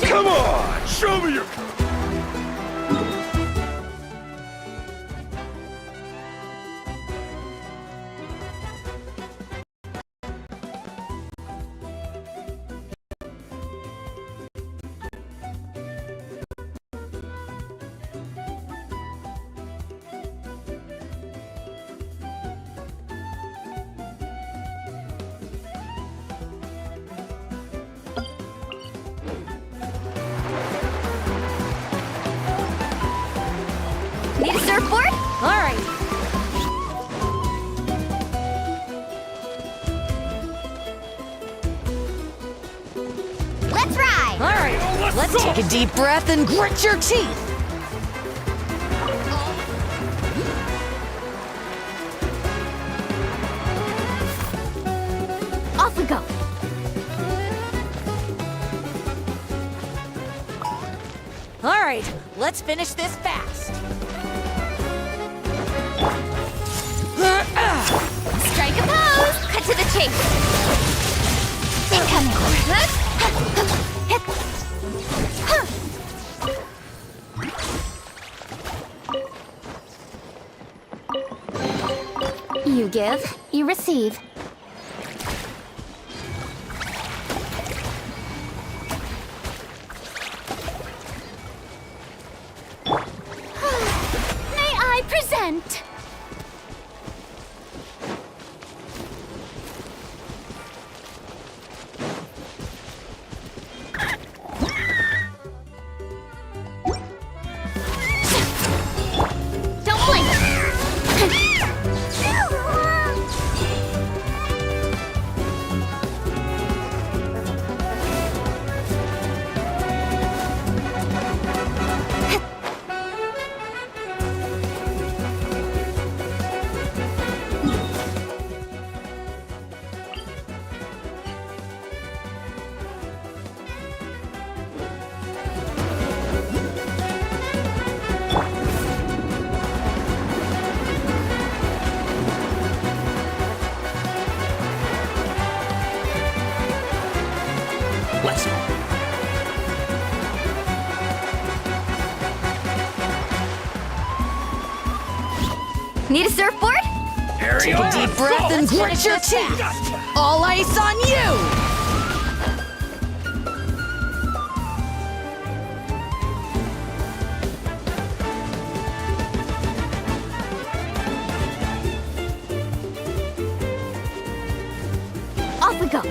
Come on! Show me your... Need a surfboard? Alright. Let's ride! Alright, let's take a deep breath and grit your teeth! Off we go! Alright, let's finish this fast! Strike a pose! Cut to the chase! Incoming! You give, you receive. May I present? Don't blink! Let's go. Need a surfboard? Take a deep breath and grit your teeth! All ice on you! Off we go!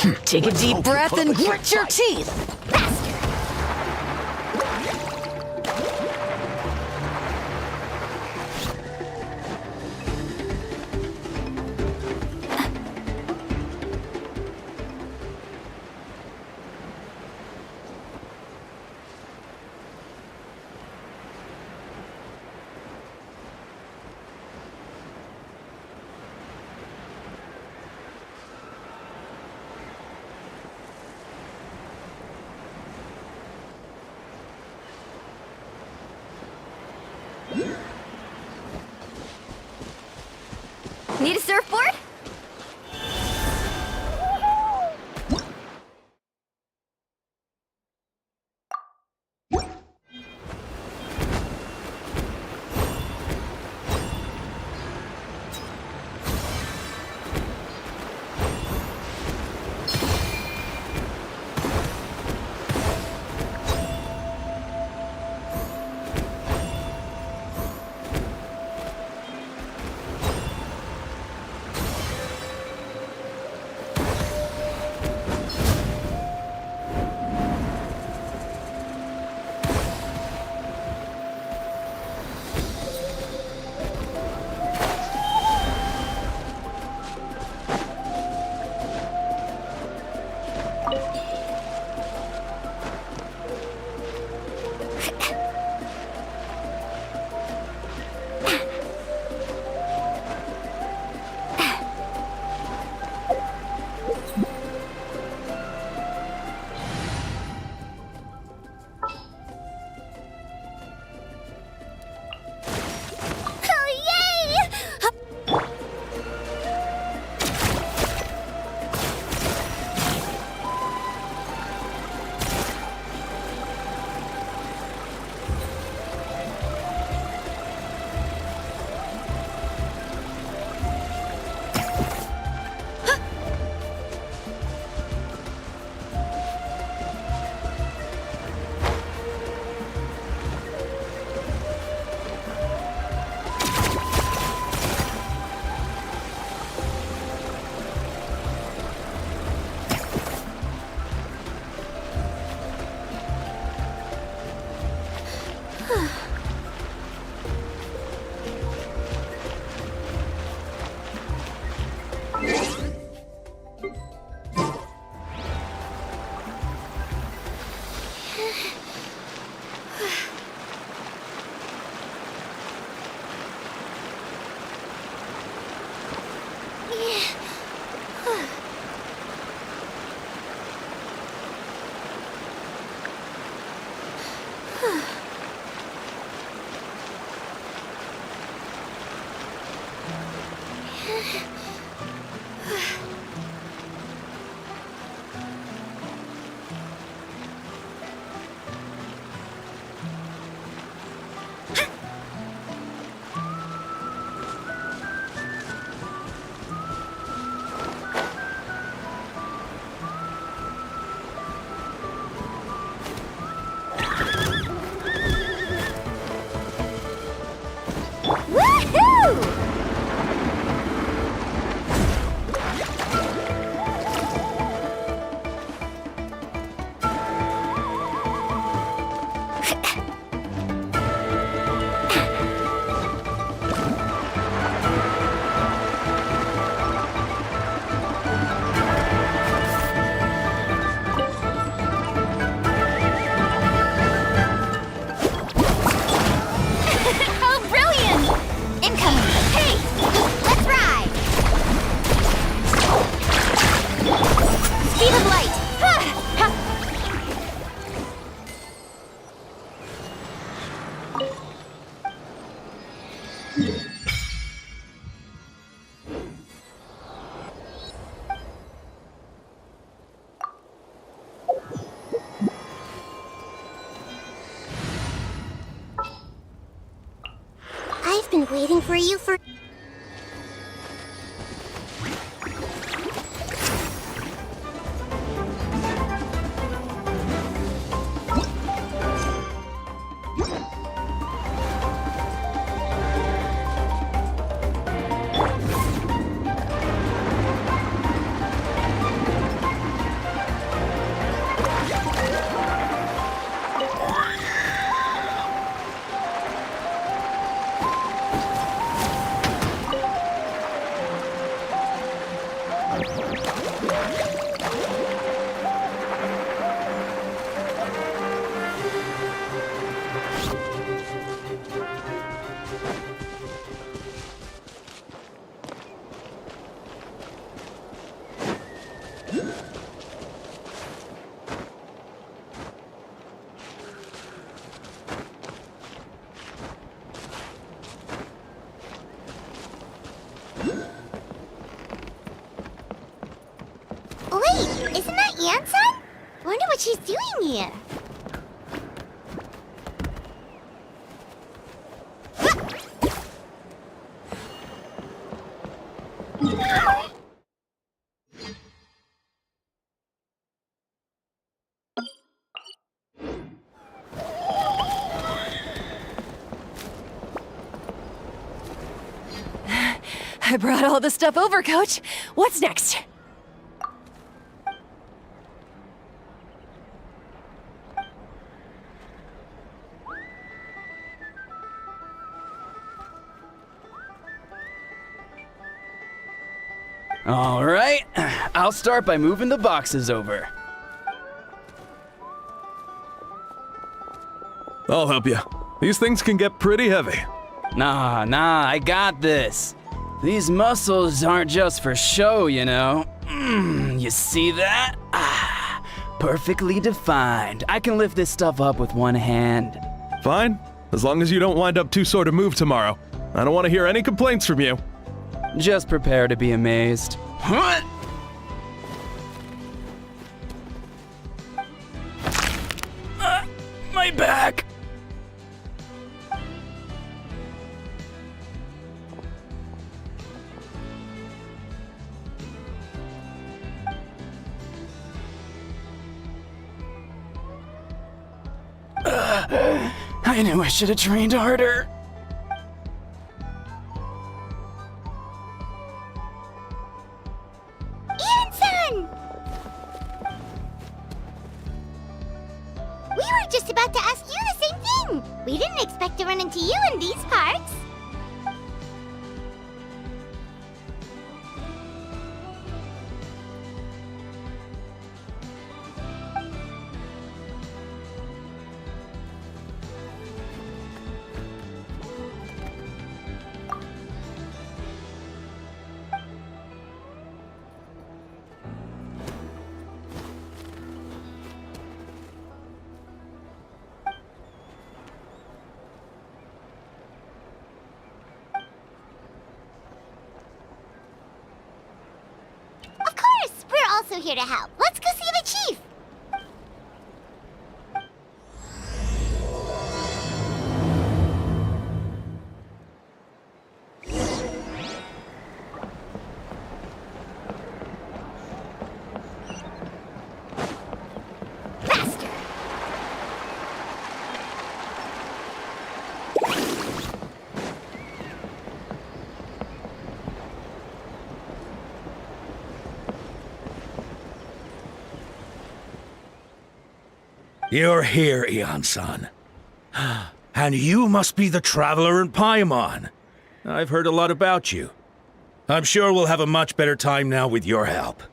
Take a deep breath and grit your teeth. Need a surfboard? Been waiting for you for... Wait, isn't that Yansan? Wonder what she's doing here. I brought all the stuff over, Coach. What's next? All right, I'll start by moving the boxes over. I'll help you. These things can get pretty heavy. Nah, I got this. These muscles aren't just for show, you know. You see that? Perfectly defined. I can lift this stuff up with one hand. Fine, as long as you don't wind up too sore to move tomorrow. I don't want to hear any complaints from you. Just prepare to be amazed. What? My back! I knew I should have trained harder. Yansan! We were just about to ask you the same thing. We didn't expect to run into you in these parts. Of course! We're also here to help. Let's go see the chief! Faster! You're here, Eon-san. And you must be the traveler in Paimon. I've heard a lot about you. I'm sure we'll have a much better time now with your help.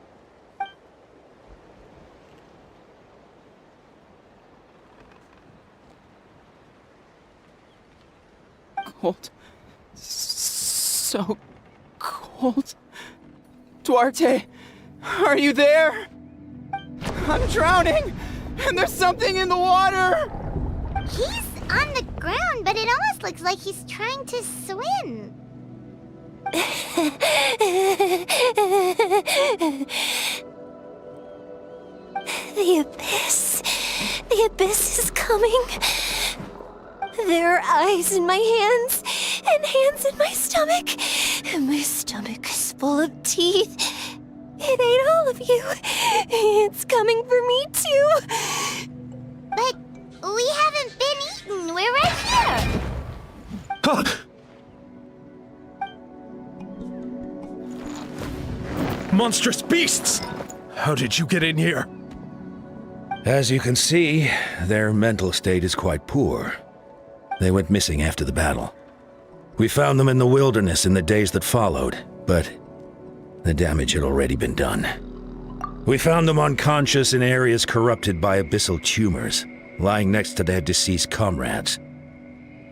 Cold. So cold. Duarte, are you there? I'm drowning, and there's something in the water! He's on the ground, but it almost looks like he's trying to swim. The abyss. The abyss is coming. There are eyes in my hands, and hands in my stomach. And my stomach is full of teeth. It ate all of you. It's coming for me too. But we haven't been eaten. We're right here. Huh. Monstrous beasts! How did you get in here? As you can see, their mental state is quite poor. They went missing after the battle. We found them in the wilderness in the days that followed, but the damage had already been done. We found them unconscious in areas corrupted by abyssal tumors, lying next to their deceased comrades.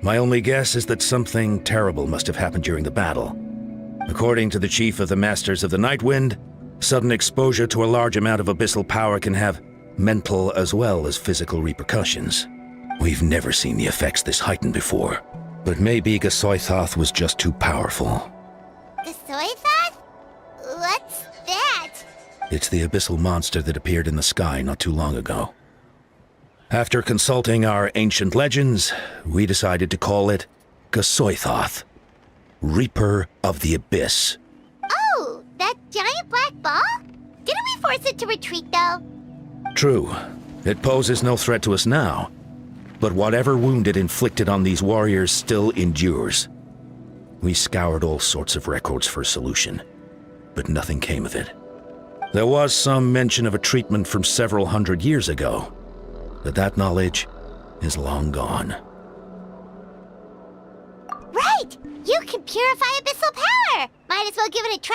My only guess is that something terrible must have happened during the battle. According to the chief of the Masters of the Nightwind, sudden exposure to a large amount of abyssal power can have mental as well as physical repercussions. We've never seen the effects this heightened before, but maybe Gasoithoth was just too powerful. The Gasoithot? What's that? It's the abyssal monster that appeared in the sky not too long ago. After consulting our ancient legends, we decided to call it Gasoithoth, Reaper of the Abyss. Oh, that giant black ball? Didn't we force it to retreat, though? True, it poses no threat to us now, but whatever wound it inflicted on these warriors still endures. We scoured all sorts of records for a solution, but nothing came of it. There was some mention of a treatment from several hundred years ago, but that knowledge is long gone. Right! You can purify abyssal power! Might as well give it a try!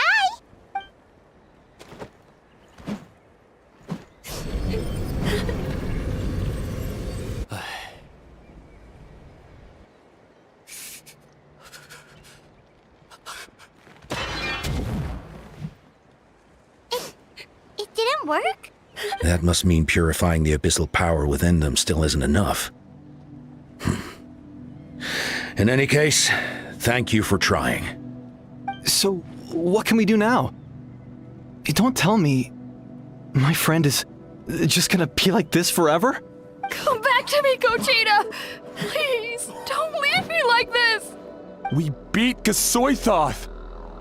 It didn't work? That must mean purifying the abyssal power within them still isn't enough. In any case, thank you for trying. So, what can we do now? Don't tell me my friend is just gonna be like this forever? Come back to me, Gogeta! Please, don't leave me like this! We beat Gasoithoth!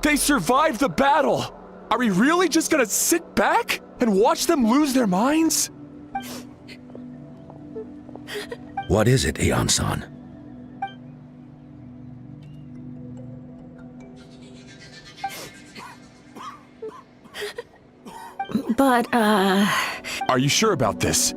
They survived the battle! Are we really just gonna sit back and watch them lose their minds? What is it, Aeon-san? But, Are you sure about this?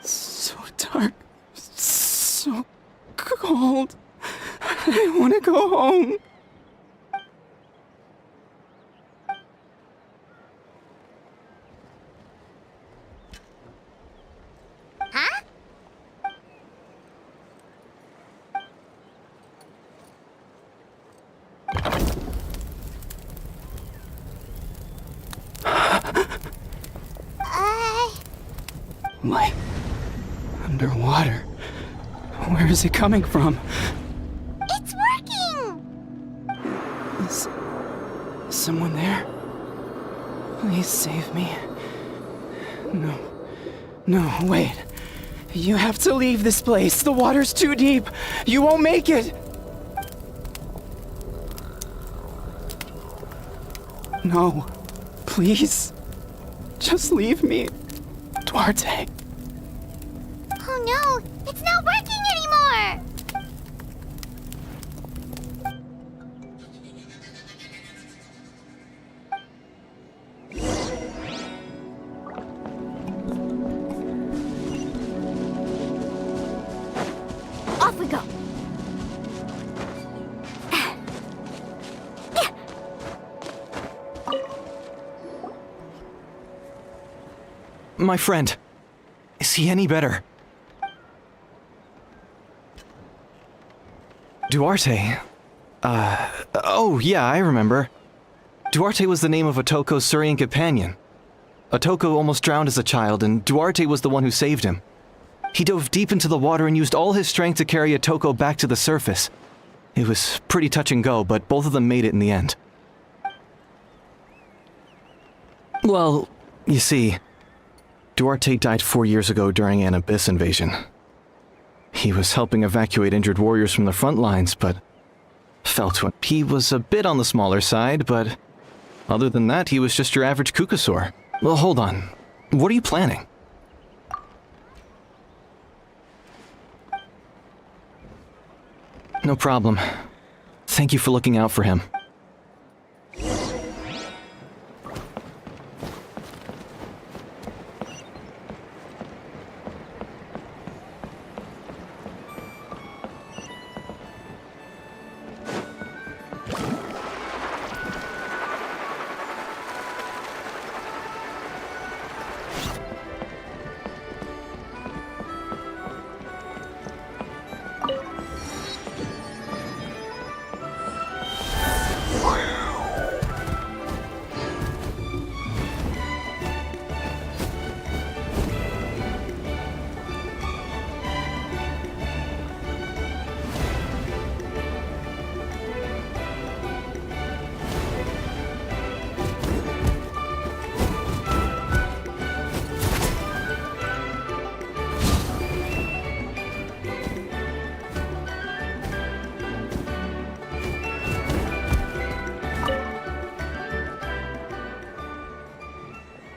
So dark, so cold. I want to go home. Huh? Light. Underwater. Where is it coming from? It's working! Is someone there? Please save me. No. No, wait. You have to leave this place. The water's too deep. You won't make it. No. Please. Just leave me. Duarte. Oh no, it's not working anymore! Off we go! My friend. Is he any better? Duarte? Oh yeah, I remember. Duarte was the name of Otoko's Surian companion. Otoko almost drowned as a child, and Duarte was the one who saved him. He dove deep into the water and used all his strength to carry Otoko back to the surface. It was pretty touch and go, but both of them made it in the end. Well, you see, Duarte died 4 years ago during an abyss invasion. He was helping evacuate injured warriors from the front lines, but fell to him. He was a bit on the smaller side, but other than that, he was just your average Kukasaur. Well, hold on. What are you planning? No problem. Thank you for looking out for him.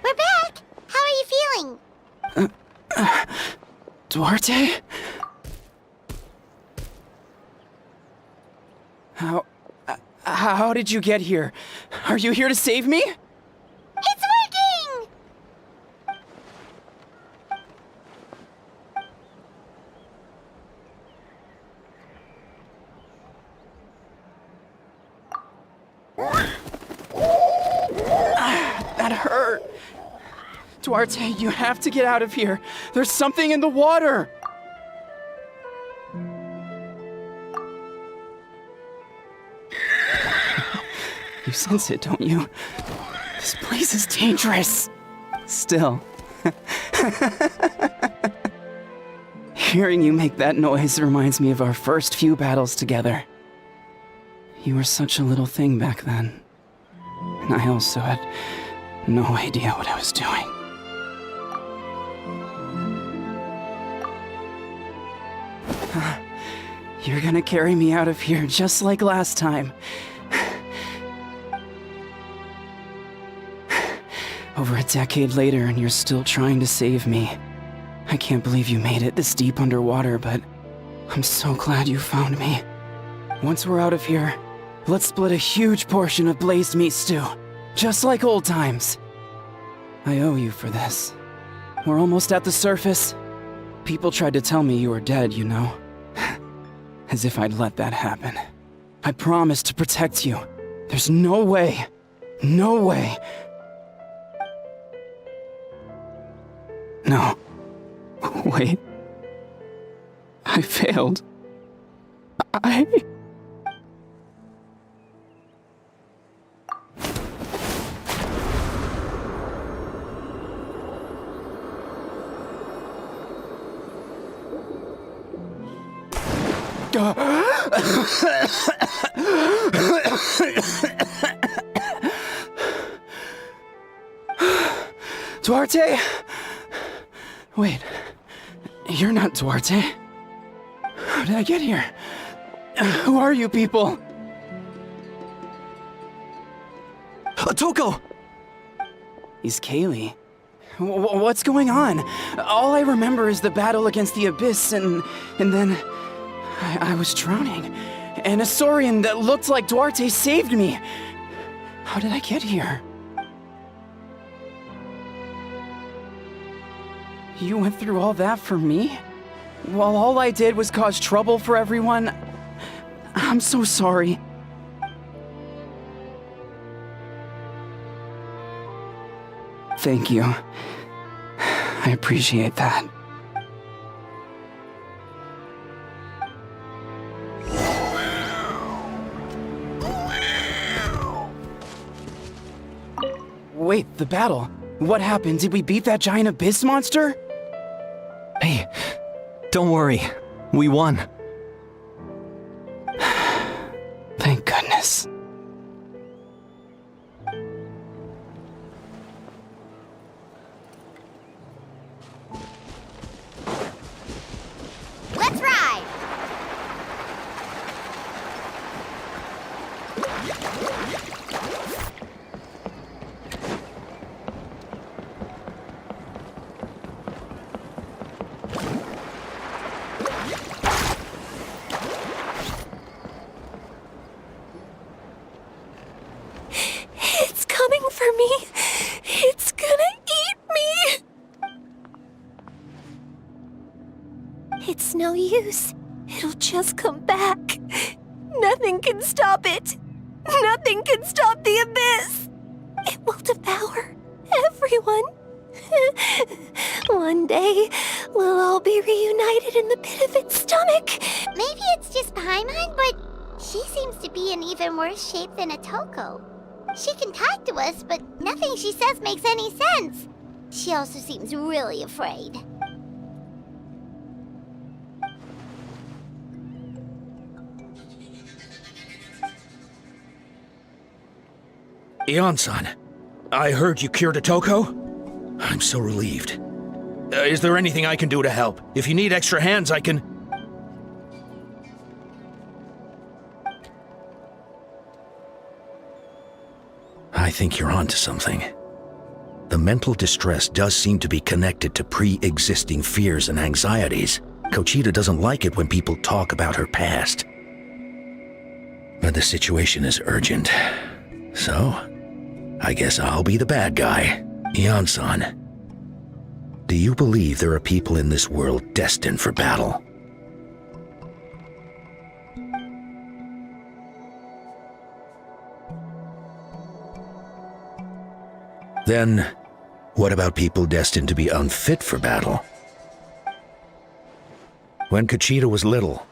We're back! How are you feeling? Duarte? How did you get here? Are you here to save me? It's working! That hurt. Duarte, you have to get out of here. There's something in the water. You sense it, don't you? This place is dangerous. Still. Hearing you make that noise reminds me of our first few battles together. You were such a little thing back then. And I also had no idea what I was doing. You're gonna carry me out of here just like last time. Over a decade later, and you're still trying to save me. I can't believe you made it this deep underwater, but I'm so glad you found me. Once we're out of here, let's split a huge portion of blazed meat stew, just like old times. I owe you for this. We're almost at the surface. People tried to tell me you were dead, you know. As if I'd let that happen. I promised to protect you. There's no way. No way. No. Wait. I failed. Duarte? Wait, you're not Duarte. How did I get here? Who are you people? Toko! He's Kaylee. What's going on? All I remember is the battle against the Abyss, and then I was drowning. And a Saurian that looked like Duarte saved me. How did I get here? You went through all that for me? While all I did was cause trouble for everyone? I'm so sorry. Thank you. I appreciate that. Wait, the battle. What happened? Did we beat that giant abyss monster? Hey, don't worry. We won. Thank goodness. Let's ride! It's coming for me. It's gonna eat me. It's no use. It'll just come back. Nothing can stop it. Nothing can stop the abyss. It will devour everyone. One day, we'll all be reunited in the pit of its stomach. Maybe it's just Paimon, but she seems to be in even worse shape than Otoko. She can talk to us, but nothing she says makes any sense. She also seems really afraid. Ion-san, I heard you cured Otoko? I'm so relieved. Is there anything I can do to help? If you need extra hands, I can... I think you're onto something. The mental distress does seem to be connected to pre-existing fears and anxieties. Kochita doesn't like it when people talk about her past. But the situation is urgent. So, I guess I'll be the bad guy. Ion-san, do you believe there are people in this world destined for battle? Then, what about people destined to be unfit for battle? When Kochita was little,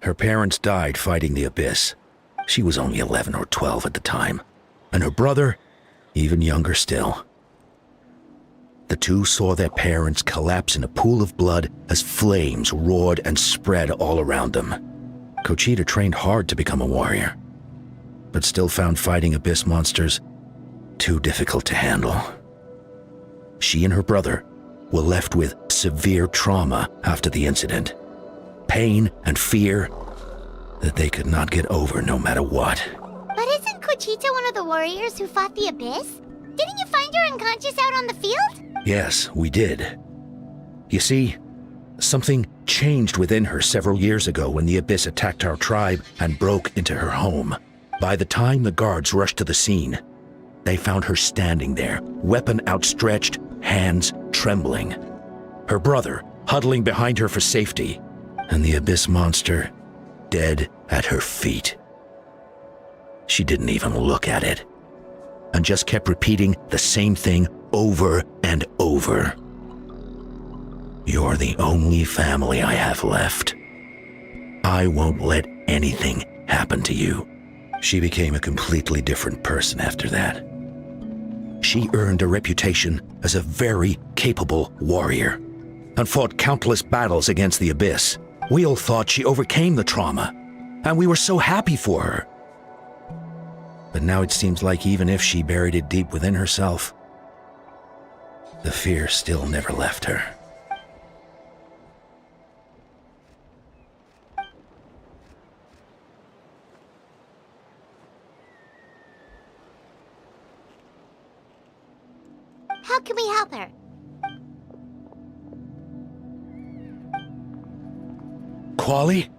her parents died fighting the Abyss. She was only 11 or 12 at the time, and her brother, even younger still. The two saw their parents collapse in a pool of blood as flames roared and spread all around them. Kochita trained hard to become a warrior, but still found fighting Abyss monsters too difficult to handle. She and her brother were left with severe trauma after the incident. Pain and fear that they could not get over no matter what. But isn't Kochita one of the warriors who fought the Abyss? Didn't you find her unconscious out on the field? Yes, we did. You see, something changed within her several years ago when the Abyss attacked our tribe and broke into her home. By the time the guards rushed to the scene, they found her standing there, weapon outstretched, hands trembling. Her brother huddling behind her for safety, and the Abyss monster dead at her feet. She didn't even look at it, and just kept repeating the same thing over and over. You're the only family I have left. I won't let anything happen to you. She became a completely different person after that. She earned a reputation as a very capable warrior and fought countless battles against the Abyss. We all thought she overcame the trauma, and we were so happy for her. But now it seems like even if she buried it deep within herself, the fear still never left her. How can we help her? Quali?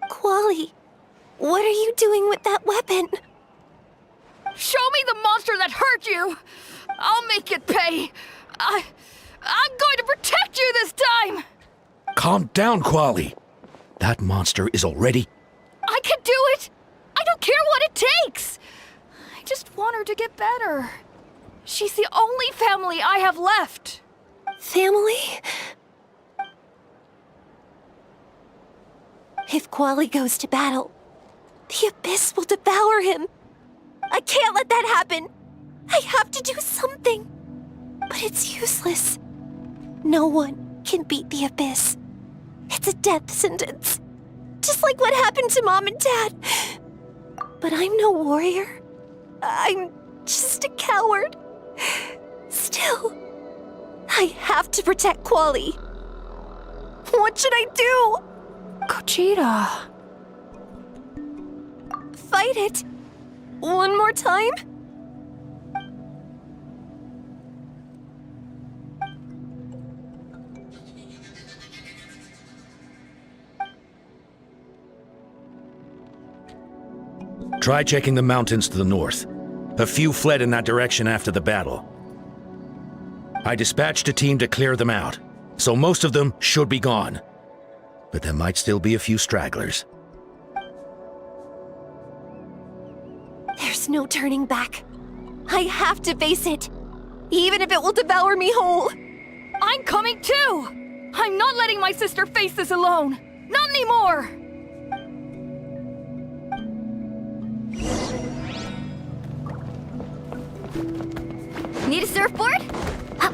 Quali, what are you doing with that weapon? Show me the monster that hurt you! I'll make it pay! I'm going to protect you this time! Calm down, Quali. That monster is already... I can do it! I don't care what it takes! I just want her to get better. She's the only family I have left. Family? If Quali goes to battle, the Abyss will devour him. I can't let that happen. I have to do something. But it's useless. No one can beat the Abyss. It's a death sentence. Just like what happened to Mom and Dad. But I'm no warrior. I'm just a coward. Still, I have to protect Quali. What should I do? cheetah. Fight it! One more time? Try checking the mountains to the north. A few fled in that direction after the battle. I dispatched a team to clear them out, so most of them should be gone. But there might still be a few stragglers. There's no turning back. I have to face it, even if it will devour me whole. I'm coming too! I'm not letting my sister face this alone! Not anymore! Need a surfboard? Hup.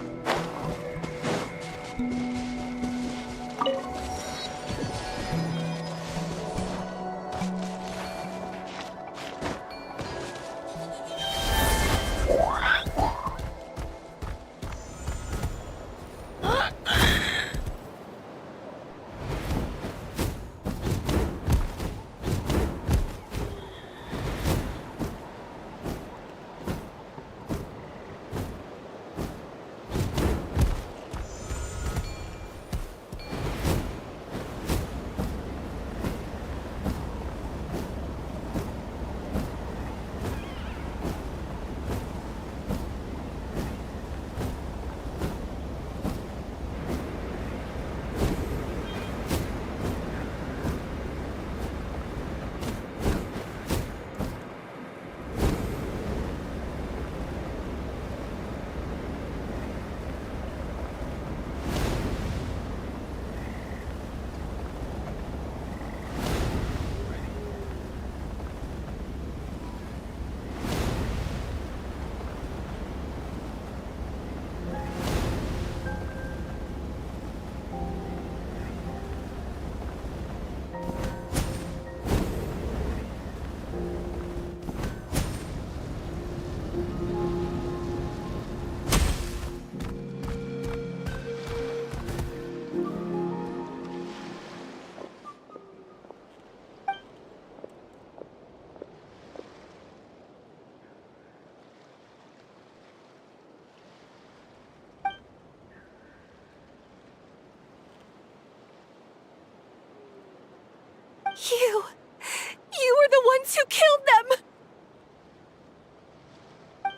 You were the ones who killed them!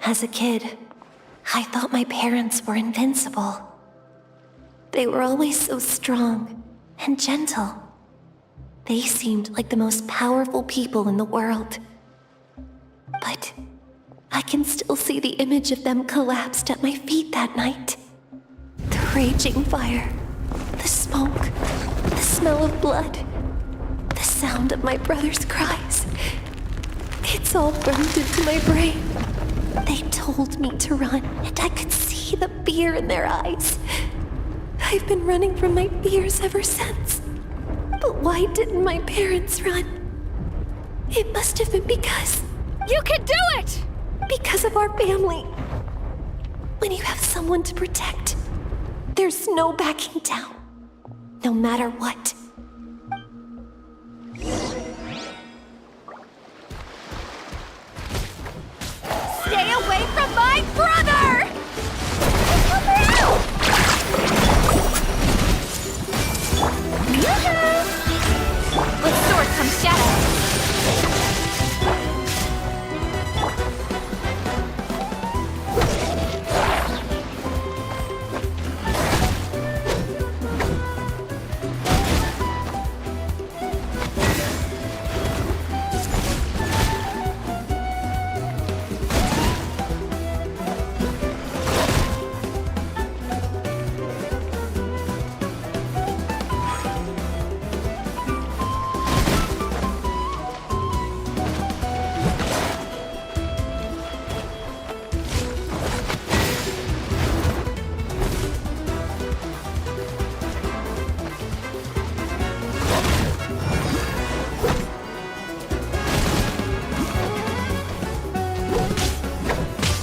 As a kid, I thought my parents were invincible. They were always so strong and gentle. They seemed like the most powerful people in the world. But I can still see the image of them collapsed at my feet that night. The raging fire, the smoke, the smell of blood, the sound of my brother's cries. It's all burned into my brain. They told me to run, and I could see the fear in their eyes. I've been running from my fears ever since. But why didn't my parents run? It must have been because... You can do it! Because of our family. When you have someone to protect, there's no backing down, no matter what. Stay away from my brother! Help her out! With sword comes shadow.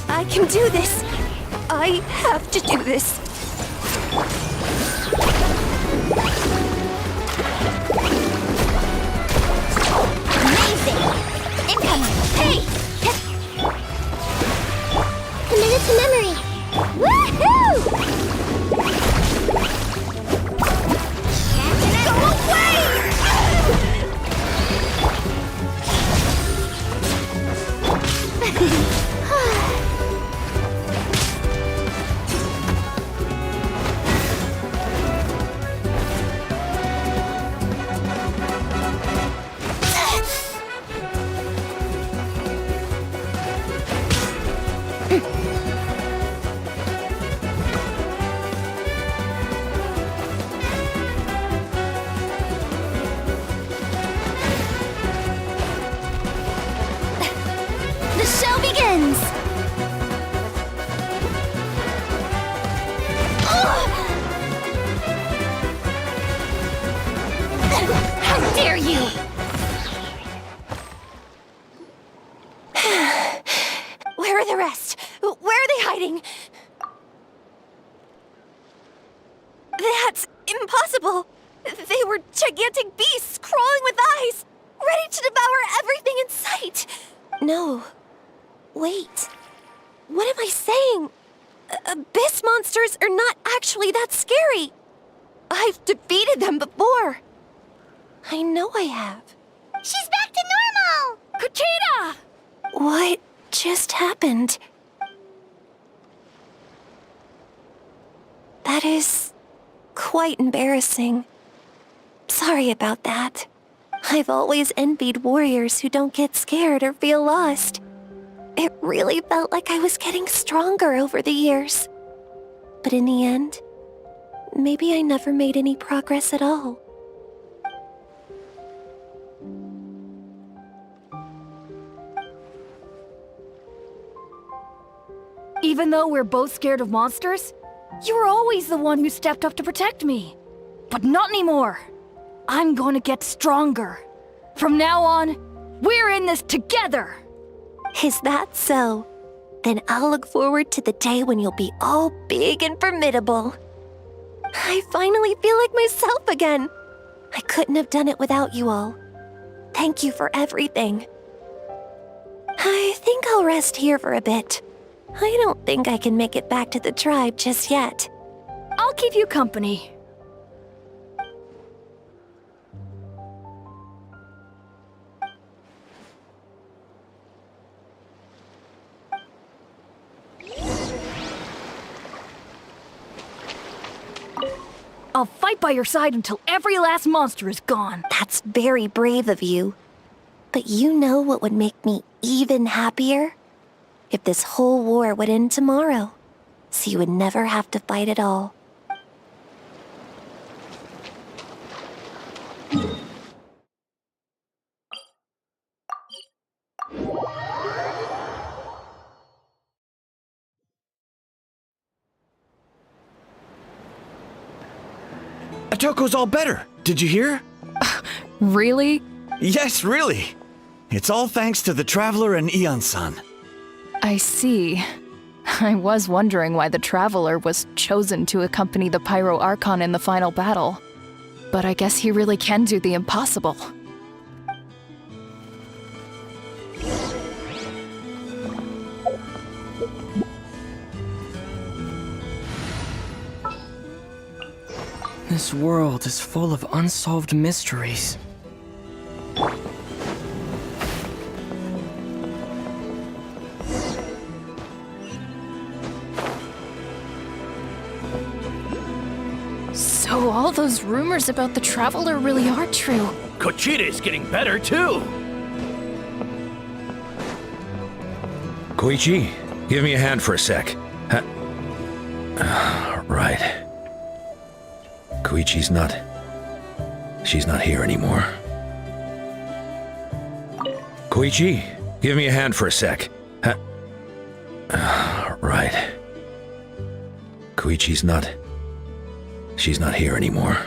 I can do this. I have to do this. dare you! Where are the rest? Where are they hiding? That's impossible! They were gigantic beasts crawling with eyes, ready to devour everything in sight! No. Wait. What am I saying? Abyss monsters are not actually that scary. I've defeated them before. I know I have. She's back to normal! Kuchita! What just happened? That is quite embarrassing. Sorry about that. I've always envied warriors who don't get scared or feel lost. It really felt like I was getting stronger over the years. But in the end, maybe I never made any progress at all. Even though we're both scared of monsters, you were always the one who stepped up to protect me. But not anymore. I'm going to get stronger. From now on, we're in this together. Is that so? Then I'll look forward to the day when you'll be all big and formidable. I finally feel like myself again. I couldn't have done it without you all. Thank you for everything. I think I'll rest here for a bit. I don't think I can make it back to the tribe just yet. I'll keep you company. I'll fight by your side until every last monster is gone. That's very brave of you. But you know what would make me even happier? If this whole war would end tomorrow, so you would never have to fight at all. Atoko's all better. Did you hear? Really? Yes, really. It's all thanks to the Traveler and Eon-san. I see. I was wondering why the Traveler was chosen to accompany the Pyro Archon in the final battle. But I guess he really can do the impossible. This world is full of unsolved mysteries. So all those rumors about the Traveler really are true. Kuchita's getting better too. Koichi, give me a hand for a sec. Right. Koichi's not... She's not here anymore. Koichi, give me a hand for a sec. Right. Koichi's not... She's not here anymore.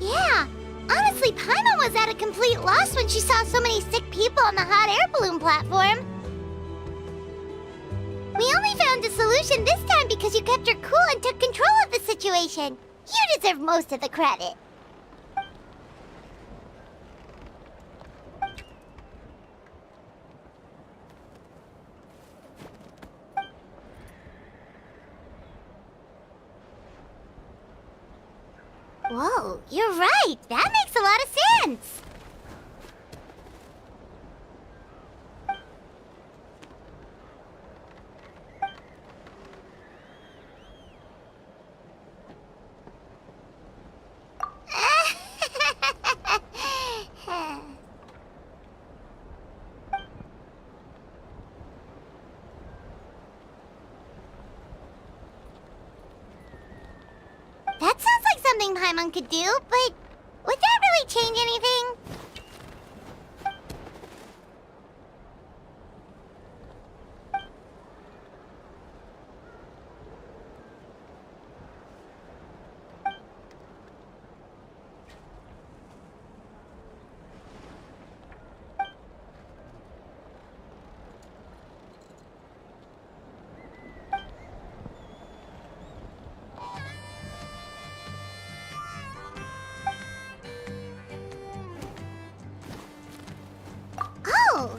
Yeah, honestly, Paimon was at a complete loss when she saw so many sick people on the hot air balloon platform. We only found a solution this time because you kept your cool and took control of the situation. You deserve most of the credit. Whoa, you're right. That makes a lot of sense. That sounds like something Paimon could do, but would that really change anything? Oh,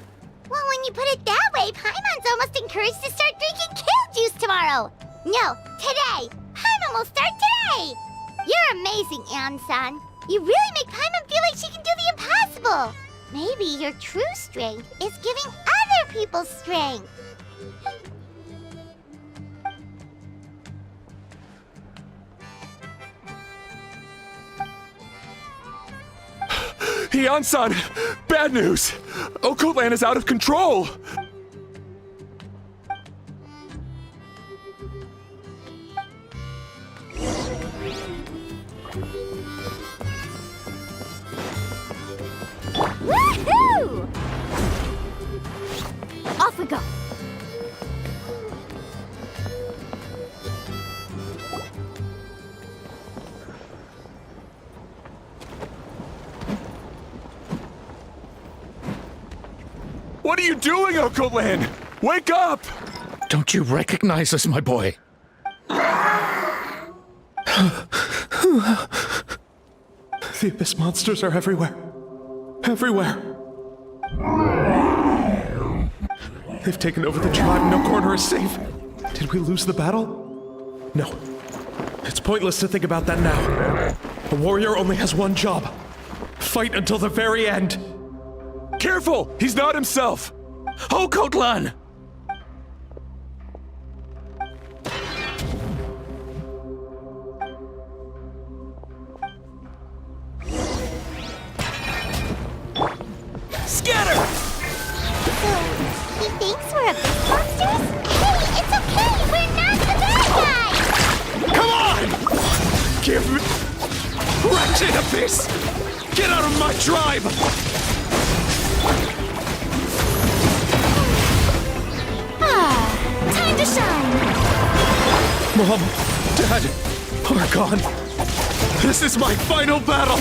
well, when you put it that way, Paimon's almost encouraged to start drinking kale juice tomorrow. No, today. Paimon will start today. You're amazing, Ansan. You really make Paimon feel like she can do the impossible. Maybe your true strength is giving other people strength. Ian-san, bad news! Okotlan is out of control! Woohoo! Off we go. What are you doing, Okotlan? Wake up! Don't you recognize us, my boy? The Abyss monsters are everywhere. Everywhere. They've taken over the tribe. No corner is safe. Did we lose the battle? No. It's pointless to think about that now. A warrior only has one job. Fight until the very end. Careful! He's not himself! Okotlan! So, he thinks we're Abyss monsters? Hey, it's okay! We're not the bad guys! Come on! Give me... Wretched Abyss! Get out of my tribe! Time to shine. Mom, Dad, Archon. This is my final battle!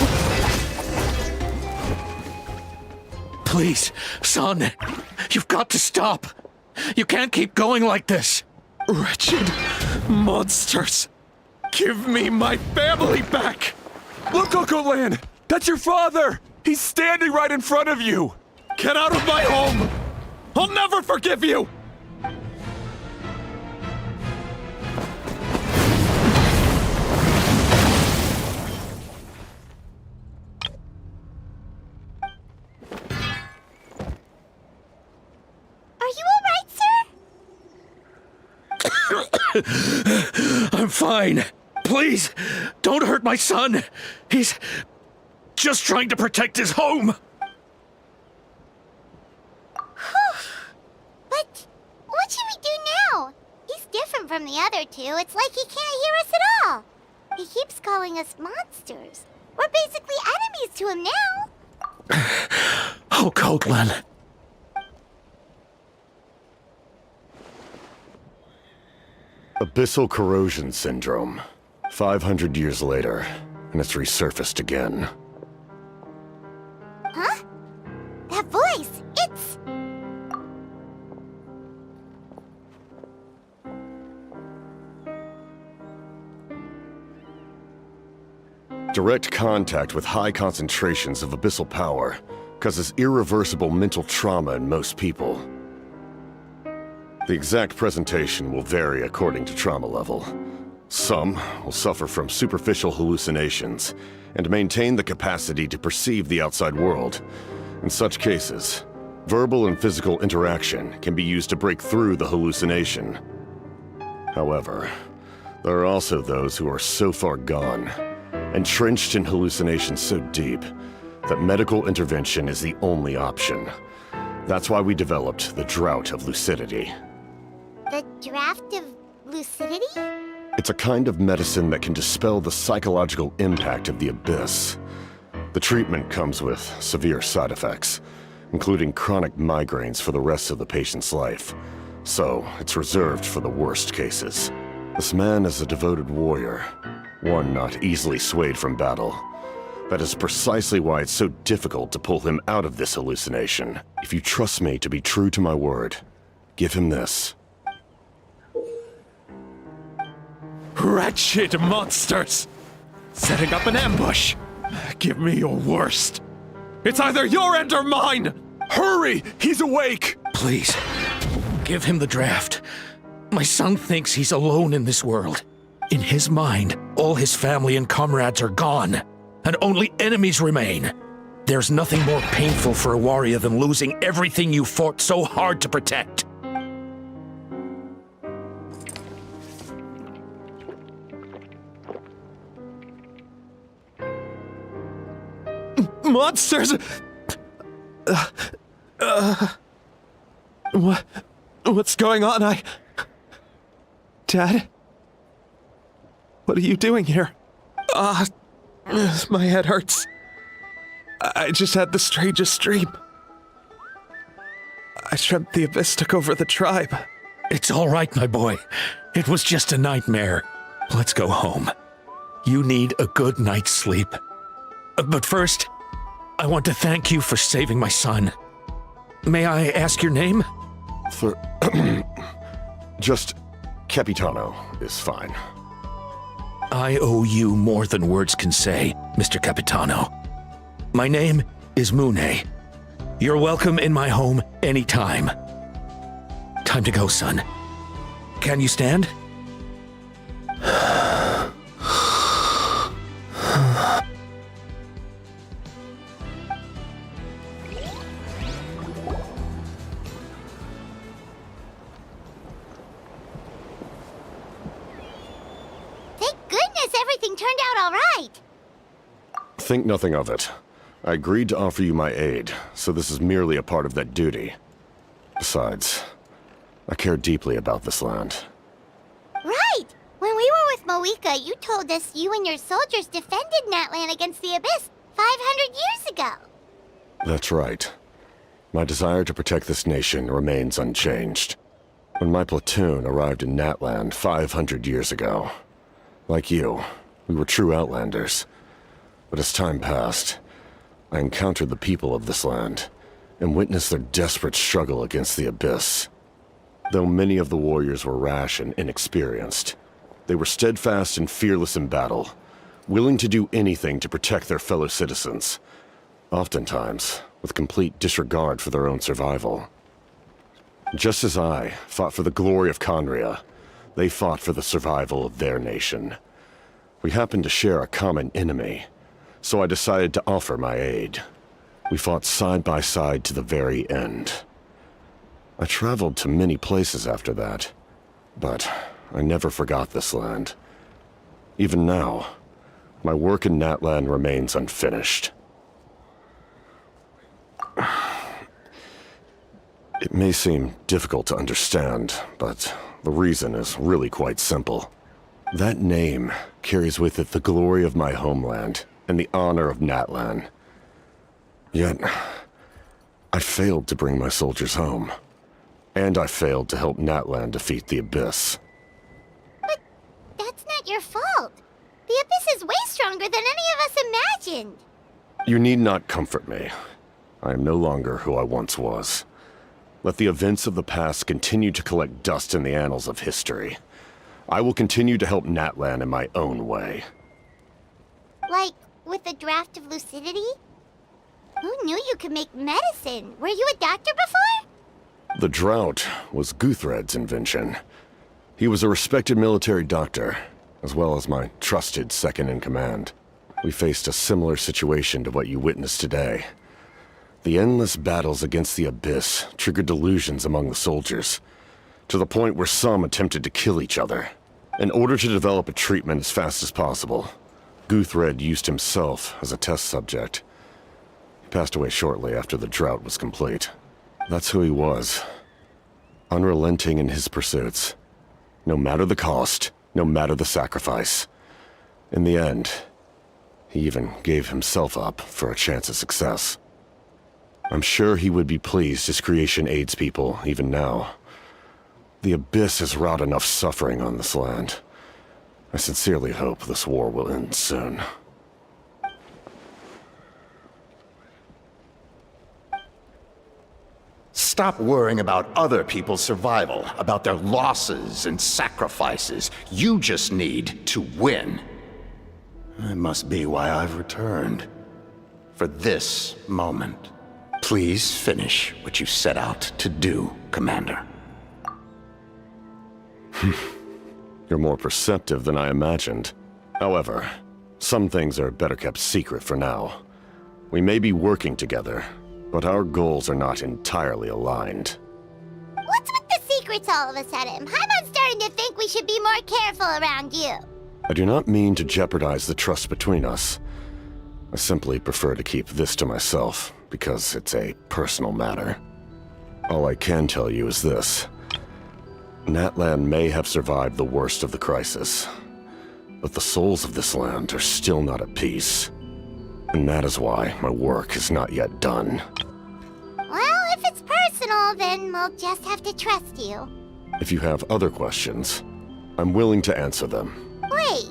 Please, son, you've got to stop. You can't keep going like this. Wretched monsters! Give me my family back! Look, Okotlan! That's your father! He's standing right in front of you! Get out of my home! I'll never forgive you! Are you alright, sir? I'm fine. Please, don't hurt my son. He's just trying to protect his home. But what should we do now? He's different from the other two. It's like he can't hear us at all. He keeps calling us monsters. We're basically enemies to him now. Okotlan. Abyssal corrosion syndrome. 500 years later, and it's resurfaced again. Huh? That voice, it's... Direct contact with high concentrations of abyssal power causes irreversible mental trauma in most people. The exact presentation will vary according to trauma level. Some will suffer from superficial hallucinations and maintain the capacity to perceive the outside world. In such cases, verbal and physical interaction can be used to break through the hallucination. However, there are also those who are so far gone, entrenched in hallucinations so deep, that medical intervention is the only option. That's why we developed the Drought of Lucidity. The draft of lucidity? It's a kind of medicine that can dispel the psychological impact of the abyss. The treatment comes with severe side effects, including chronic migraines for the rest of the patient's life. So, it's reserved for the worst cases. This man is a devoted warrior, one not easily swayed from battle. That is precisely why it's so difficult to pull him out of this hallucination. If you trust me to be true to my word, give him this. Wretched monsters! Setting up an ambush! Give me your worst! It's either your end or mine! Hurry! He's awake! Please, give him the draft. My son thinks he's alone in this world. In his mind, all his family and comrades are gone, and only enemies remain. There's nothing more painful for a warrior than losing everything you fought so hard to protect. Monsters! What's going on? Dad? What are you doing here? My head hurts. I just had the strangest dream. I dreamt the Abyss took over the tribe. It's all right, my boy. It was just a nightmare. Let's go home. You need a good night's sleep. But first, I want to thank you for saving my son. May I ask your name? Just Capitano is fine. I owe you more than words can say, Mr. Capitano. My name is Mune. You're welcome in my home anytime. Time to go, son. Can you stand? Everything turned out all right. Think nothing of it. I agreed to offer you my aid, so this is merely a part of that duty. Besides, I care deeply about this land. Right! When we were with Moika, you told us you and your soldiers defended Natlan against the Abyss 500 years ago. That's right. My desire to protect this nation remains unchanged. When my platoon arrived in Natlan 500 years ago, like you, we were true outlanders. But as time passed, I encountered the people of this land and witnessed their desperate struggle against the Abyss. Though many of the warriors were rash and inexperienced, they were steadfast and fearless in battle, willing to do anything to protect their fellow citizens, oftentimes with complete disregard for their own survival. Just as I fought for the glory of Conria, they fought for the survival of their nation. We happened to share a common enemy, so I decided to offer my aid. We fought side by side to the very end. I traveled to many places after that, but I never forgot this land. Even now, my work in Natlan remains unfinished. It may seem difficult to understand, but the reason is really quite simple. That name carries with it the glory of my homeland and the honor of Natlan. Yet, I failed to bring my soldiers home. And I failed to help Natlan defeat the Abyss. But that's not your fault. The Abyss is way stronger than any of us imagined. You need not comfort me. I am no longer who I once was. Let the events of the past continue to collect dust in the annals of history. I will continue to help Natlan in my own way. Like, with the draft of lucidity? Who knew you could make medicine? Were you a doctor before? The drought was Guthred's invention. He was a respected military doctor, as well as my trusted second-in-command. We faced a similar situation to what you witnessed today. The endless battles against the Abyss triggered delusions among the soldiers, to the point where some attempted to kill each other. In order to develop a treatment as fast as possible, Guthred used himself as a test subject. He passed away shortly after the drought was complete. That's who he was. Unrelenting in his pursuits. No matter the cost, no matter the sacrifice. In the end, he even gave himself up for a chance at success. I'm sure he would be pleased his creation aids people, even now. The Abyss has wrought enough suffering on this land. I sincerely hope this war will end soon. Stop worrying about other people's survival, about their losses and sacrifices. You just need to win. That must be why I've returned. For this moment. Please finish what you set out to do, Commander. You're more perceptive than I imagined. However, some things are better kept secret for now. We may be working together, but our goals are not entirely aligned. What's with the secrets all of a sudden? Paimon's starting to think we should be more careful around you. I do not mean to jeopardize the trust between us. I simply prefer to keep this to myself, because it's a personal matter. All I can tell you is this. Natlan may have survived the worst of the crisis, but the souls of this land are still not at peace. And that is why my work is not yet done. Well, if it's personal, then we'll just have to trust you. If you have other questions, I'm willing to answer them. Wait,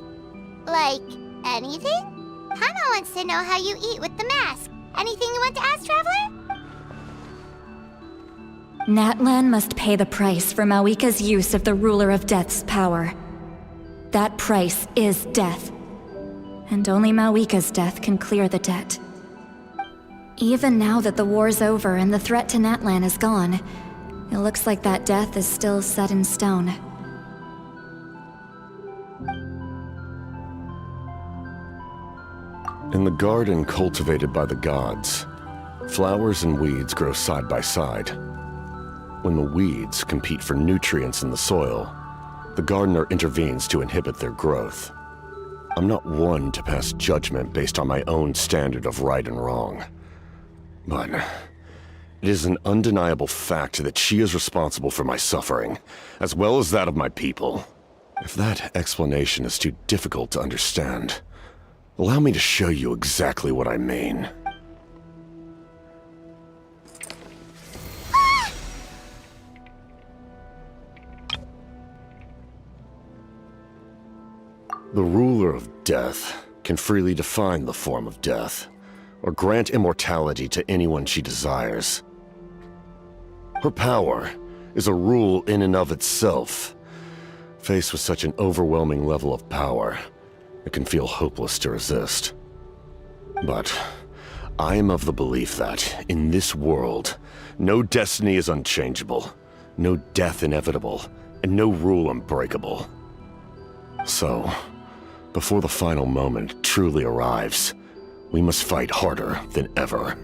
like anything? Paimon wants to know how you eat with the mask. Anything you want to ask, Traveler? Natlan must pay the price for Mawika's use of the Ruler of Death's power. That price is death. And only Mawika's death can clear the debt. Even now that the war's over and the threat to Natlan is gone, it looks like that death is still set in stone. In the garden cultivated by the gods, flowers and weeds grow side by side. When the weeds compete for nutrients in the soil, the gardener intervenes to inhibit their growth. I'm not one to pass judgment based on my own standard of right and wrong. But it is an undeniable fact that she is responsible for my suffering, as well as that of my people. If that explanation is too difficult to understand, allow me to show you exactly what I mean. The ruler of death can freely define the form of death, or grant immortality to anyone she desires. Her power is a rule in and of itself. Faced with such an overwhelming level of power, it can feel hopeless to resist. But I am of the belief that, in this world, no destiny is unchangeable, no death inevitable, and no rule unbreakable. So, before the final moment truly arrives, we must fight harder than ever.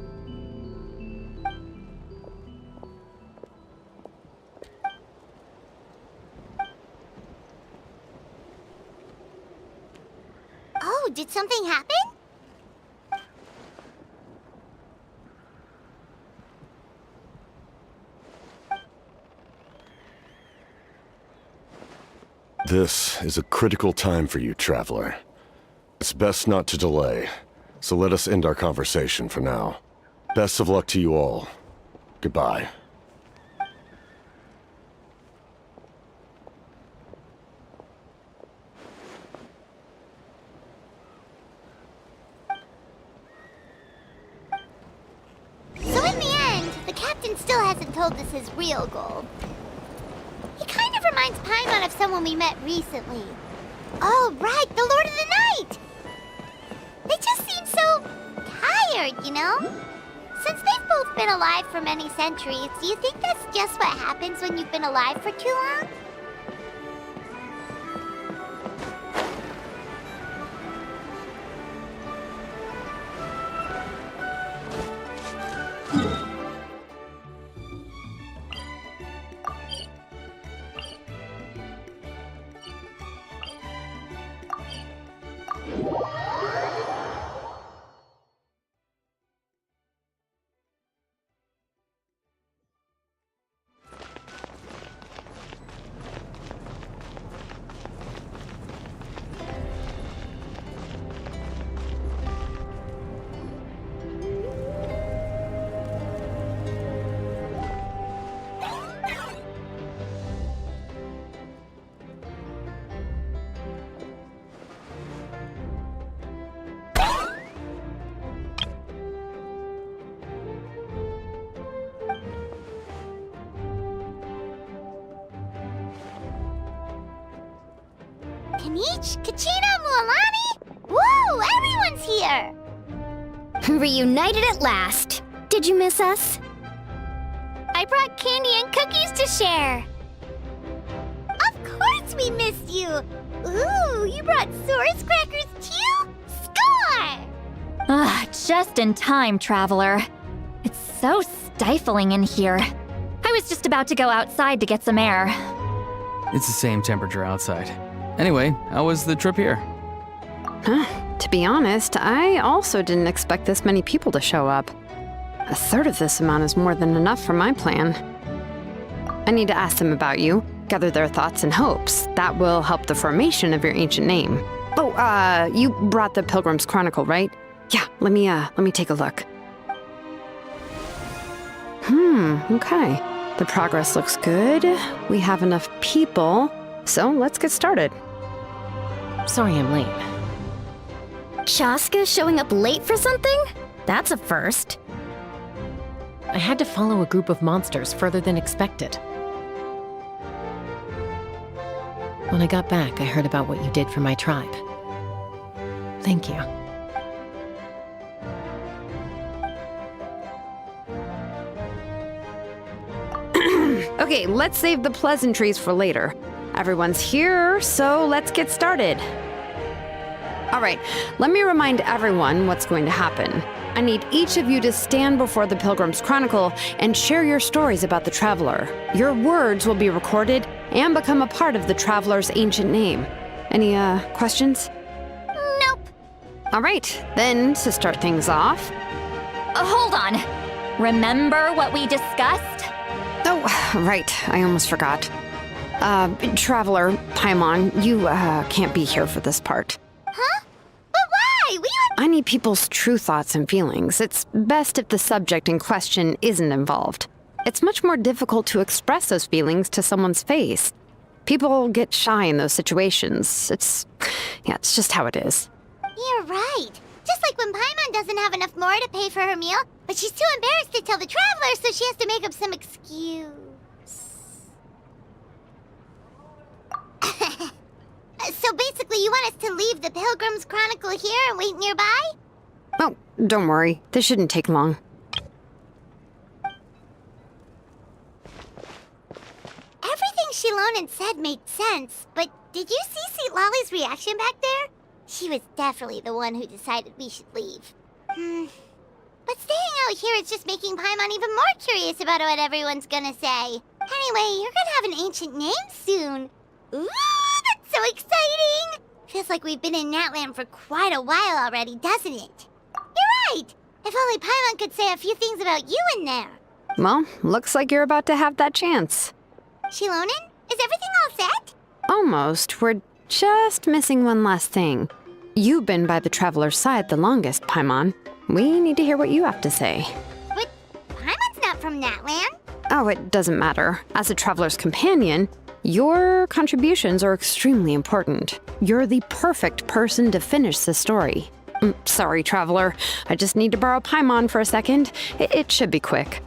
Oh, did something happen? This is a critical time for you, Traveler. It's best not to delay, so let us end our conversation for now. Best of luck to you all. Goodbye. So in the end, the captain still hasn't told us his real goal. He kind of reminds Paimon of someone we met recently. Oh, right, the Lord of the Night! They just seem so tired, you know? Since they've both been alive for many centuries, do you think that's just what happens when you've been alive for too long? Kanich, Kachina, Mualani? Woo! Everyone's here! Reunited at last. Did you miss us? I brought candy and cookies to share. Of course we missed you! Ooh, you brought Source crackers too? Score! Just in time, Traveler. It's so stifling in here. I was just about to go outside to get some air. It's the same temperature outside. Anyway, how was the trip here? To be honest, I also didn't expect this many people to show up. A third of this amount is more than enough for my plan. I need to ask them about you, gather their thoughts and hopes. That will help the formation of your ancient name. Oh, you brought the Pilgrim's Chronicle, right? Yeah, let me take a look. Okay. The progress looks good. We have enough people, so let's get started. Sorry I'm late. Chaska showing up late for something? That's a first. I had to follow a group of monsters further than expected. When I got back, I heard about what you did for my tribe. Thank you. Okay, let's save the pleasantries for later. Everyone's here, so let's get started. All right, let me remind everyone what's going to happen. I need each of you to stand before the Pilgrim's Chronicle and share your stories about the Traveler. Your words will be recorded and become a part of the Traveler's ancient name. Any, questions? Nope. All right, then, to start things off... Hold on. Remember what we discussed? Oh, right, I almost forgot. Traveler, Paimon, you, can't be here for this part. Huh? But why? I need people's true thoughts and feelings. It's best if the subject in question isn't involved. It's much more difficult to express those feelings to someone's face. People get shy in those situations. It's just how it is. You're right. Just like when Paimon doesn't have enough more to pay for her meal, but she's too embarrassed to tell the Traveler, so she has to make up some excuse. So basically, you want us to leave the Pilgrim's Chronicle here and wait nearby? Oh, don't worry. This shouldn't take long. Everything Shilonen said made sense, but did you see St. Lolly's reaction back there? She was definitely the one who decided we should leave. But staying out here is just making Paimon even more curious about what everyone's gonna say. Anyway, you're gonna have an ancient name soon. Ooh, that's so exciting! Feels like we've been in Natlan for quite a while already, doesn't it? You're right! If only Paimon could say a few things about you in there. Well, looks like you're about to have that chance. Shilonen, is everything all set? Almost. We're just missing one last thing. You've been by the Traveler's side the longest, Paimon. We need to hear what you have to say. But Paimon's not from Natlan. Oh, it doesn't matter. As a Traveler's companion, your contributions are extremely important. You're the perfect person to finish the story. Sorry, Traveler. I just need to borrow Paimon for a second. It should be quick.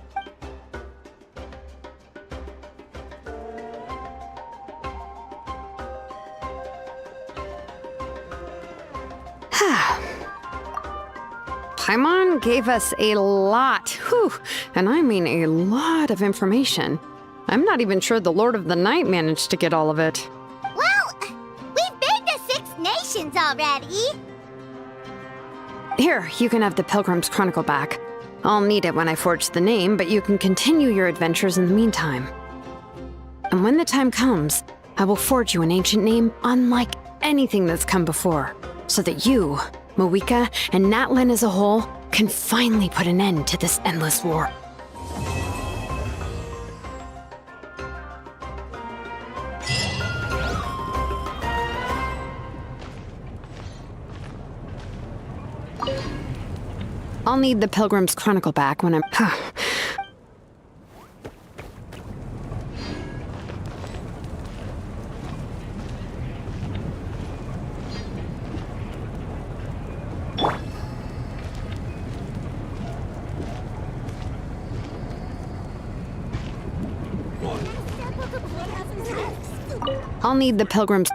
Paimon gave us a lot, and I mean a lot of information. I'm not even sure the Lord of the Night managed to get all of it. Well, we've been to 6 nations already. Here, you can have the Pilgrim's Chronicle back. I'll need it when I forge the name, but you can continue your adventures in the meantime. And when the time comes, I will forge you an ancient name unlike anything that's come before, so that you, Moika, and Natlan as a whole can finally put an end to this endless war. I'll need the Pilgrim's Chronicle back when I'm... I'll need the Pilgrim's...